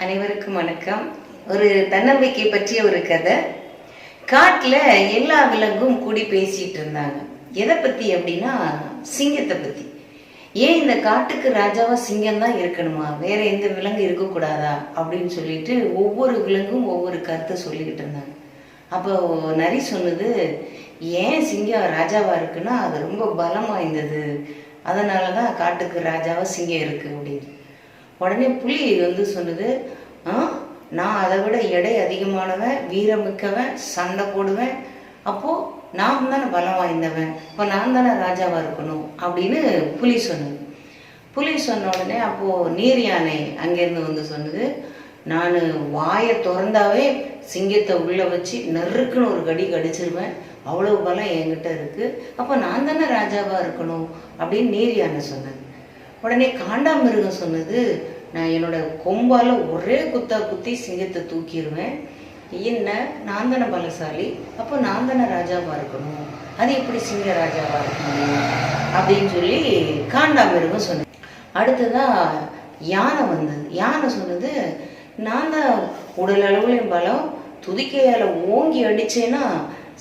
அனைவருக்கும் வணக்கம். ஒரு தன்னம்பிக்கை பற்றிய ஒரு கதை. காட்டுல எல்லா விலங்கும் கூடி பேசிட்டு இருந்தாங்க. எதை பத்தி அப்படின்னா சிங்கத்தை பத்தி. ஏன் இந்த காட்டுக்கு ராஜாவா சிங்கம் தான் இருக்கணுமா, வேற எந்த விலங்கு இருக்கக்கூடாதா அப்படின்னு சொல்லிட்டு ஒவ்வொரு விலங்கும் ஒவ்வொரு கருத்தை சொல்லிக்கிட்டு இருந்தாங்க. அப்போ நரி சொன்னது, ஏன் சிங்கம் ராஜாவா இருக்குன்னா அது ரொம்ப பலம் வாய்ந்தது, அதனாலதான் காட்டுக்கு ராஜாவா சிங்கம் இருக்கு அப்படின்னு. உடனே புலி சொன்னது, நான் அதை விட எடை அதிகமானவன், வீரமிக்கவன், சண்டை போடுவேன், அப்போ நான் தானே பலம் வாய்ந்தவன், இப்போ நான் தானே ராஜாவா இருக்கணும் அப்படின்னு புலி சொன்னது. புலி சொன்ன உடனே அப்போ நீர் யானை அங்கேருந்து சொன்னது, நான் வாயை திறந்தாவே சிங்கத்தை உள்ள வச்சு நெருக்குன்னு ஒரு கடி கடிச்சிருவேன், அவ்வளவு பலம் என்கிட்ட இருக்கு, அப்போ நான் தானே ராஜாவா இருக்கணும் அப்படின்னு நீர் யானை சொன்னது. உடனே காண்டாமிருகம் சொன்னது, நான் என்னோட கொம்பால ஒரே குத்தா குத்தி சிங்கத்தை தூக்கிடுவேன், என்ன நான் தானே பலசாலி, அப்போ நான் தானே ராஜாவா இருக்கணும், அது எப்படி சிங்க ராஜாவா இருக்க முடியும் அப்படின்னு சொல்லி காண்டாமிருகம் சொன்னேன். அடுத்ததா யானை வந்தது. யானை சொன்னது, நான் தான் உடல் அளவுலையும் பலம், துதிக்கையால ஓங்கி அடிச்சேன்னா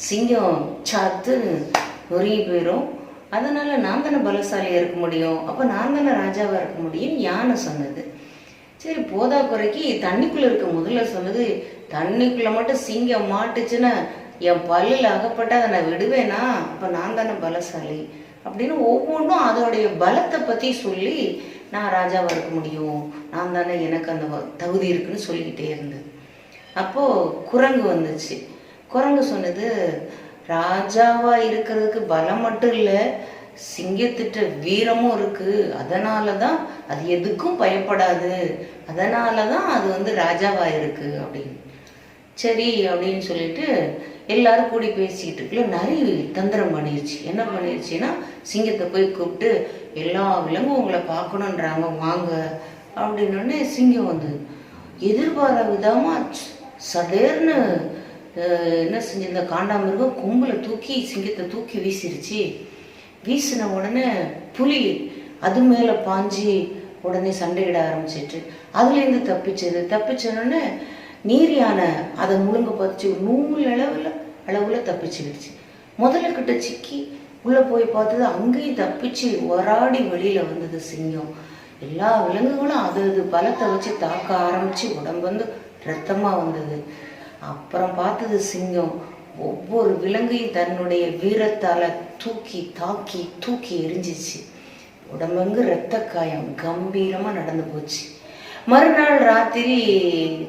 சிங்கம் சாத்து நொறுங்கி போயிடும், அதனால நான் தானே பலசாலியா இருக்க முடியும், அப்போ நான் தானே ராஜாவா இருக்க முடியும் யானை சொன்னது. சரி, போதா குறைக்கு தண்ணிக்குள்ள இருக்க முதல்ல சொன்னது, தண்ணிக்குள்ள மட்டும் சிங்கம் மாட்டுச்சுன்னா என் பல்லில் அகப்பட்ட அதை நான் விடுவேனா, அப்போ நான் தானே பலசாலி அப்படின்னு ஒவ்வொன்றும் அதோடைய பலத்தை பற்றி சொல்லி நான் ராஜாவா இருக்க முடியும், நான் தானே எனக்கு அந்த தகுதி இருக்குன்னு சொல்லிக்கிட்டே இருந்தது. அப்போது குரங்கு வந்துச்சு. குரங்கு சொன்னது, ராஜாவா இருக்கிறதுக்கு பலம் மட்டும் இல்லை, சிங்கத்திட்ட வீரமும் இருக்கு, அதனாலதான் அது எதுக்கும் பயப்படாது, அதனாலதான் அது ராஜாவா இருக்கு அப்படின்னு. சரி அப்படின்னு சொல்லிட்டு எல்லாரும் கூடி பேசிக்கிட்டு இருக்குல்ல, நரி தந்திரம் பண்ணிருச்சு. என்ன பண்ணிருச்சுன்னா, சிங்கத்தை போய் கூப்பிட்டு, எல்லா விலங்கும் உங்களை பார்க்கணுன்றாங்க வாங்க அப்படின்னு. சிங்கம் எதிர்பாராத விதமா சடேர்னு என்ன செஞ்சிருந்த காண்டாமிருகம் கொம்புல தூக்கி சிங்கத்தை தூக்கி வீசிருச்சு. வீசின உடனே புலி அது மேல பாஞ்சி உடனே சண்டையிட ஆரம்பிச்சிட்டு அதுலேருந்து தப்பிச்சோடனே நீர் யானை அதை முழுங்க பார்த்துச்சு, 100 அளவுல தப்பிச்சுக்கிடுச்சு. முதல்ல கிட்ட சிக்கி உள்ள போய் பார்த்தது, அங்கேயும் தப்பிச்சு வராடி வெளியில வந்தது சிங்கம். எல்லா விலங்குகளும் அது பலத்தை வச்சு தாக்க ஆரம்பிச்சு உடம்பு ரத்தமா வந்தது. அப்புறம் பார்த்தது சிங்கம் ஒவ்வொரு விலங்கையும் தன்னுடைய வீரத்தால தூக்கி எரிஞ்சிச்சு. உடம்புங்க இரத்த காயம் கம்பீரமா நடந்து போச்சு. மறுநாள் ராத்திரி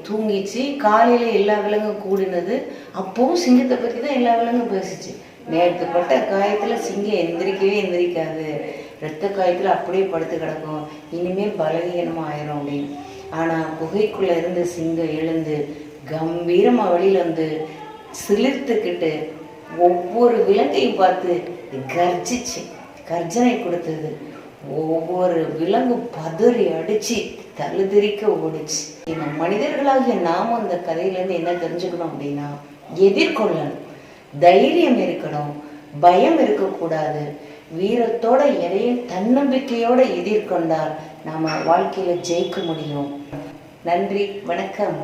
தூங்கிச்சு. காலையில எல்லா விலங்கும் கூடினது. அப்பவும் சிங்கத்தை பத்தி தான் எல்லா விலங்கும் பேசிச்சு. நேற்று பட்ட காயத்துல சிங்கம் எந்திரிக்காது, இரத்த காயத்துல அப்படியே படுத்து கிடக்கும், இனிமே பலவீனமா ஆயிரும் அப்படின்னு. ஆனா குகைக்குள்ள இருந்து சிங்கம் எழுந்து கம்பீரமா வெளியில சிலிர்த்துக்கிட்டு ஒவ்வொரு விலங்கையும் பார்த்து கர்ஜனை கொடுத்தது. ஒவ்வொரு விலங்கு பதறி அடிச்சு தழுதிரிக்க ஓடிச்சு. மனிதர்களாகிய நாம அந்த கதையிலேருந்து என்ன தெரிஞ்சுக்கணும் அப்படின்னா, எதிர்கொள்ளணும், தைரியம் இருக்கணும், பயம் இருக்கக்கூடாது, வீரத்தோட எதையும் தன்னம்பிக்கையோட எதிர்கொண்டால் நாம வாழ்க்கையில ஜெயிக்க முடியும். நன்றி, வணக்கம்.